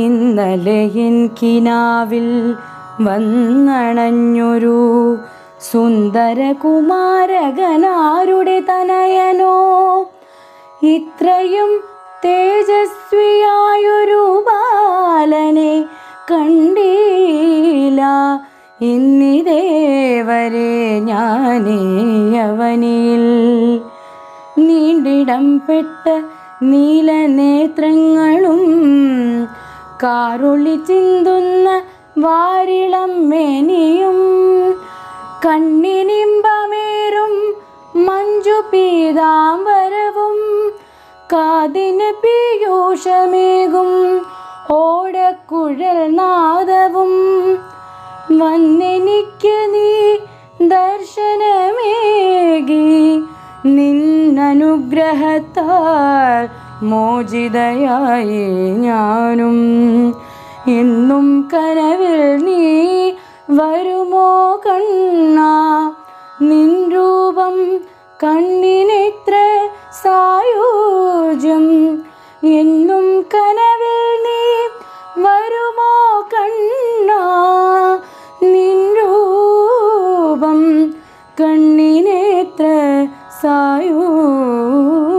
ഇന്നലെ എൻ കിനാവിൽ വന്നണഞ്ഞൊരു സുന്ദരകുമാരകനാരുടെ തനയനോ, ഇത്രയും തേജസ്വിയായൊരു ബാലനെ കണ്ടില്ല ഇന്നിതേവരെ ഞാനീ യവനിയിൽ. നീണ്ടിടം പെട്ട നീലനേത്രങ്ങളും കാറൊളി ചിന്തുന്ന വാരിളം മേനിയും കണ്ണിനിമ്പമേറും മഞ്ജു പീതാംബരവും കാതിന് പീയൂഷമേകും ഓടക്കുഴൽ നാദവും വന്നെനിക്ക് നീ ദർശനമേകി നിന്നനുഗ്രഹത്താൽ മോചിതയായി ഞാനും. എന്നും കനവിൽ നീ വരുമോ കണ്ണാ, നിൻ രൂപം കണ്ണിനെത്ര സായുജ്യം. എന്നും കനവിൽ നീ വരുമോ കണ്ണാ, നിൻ രൂപം കണ്ണിനെത്ര സായുജ്യം.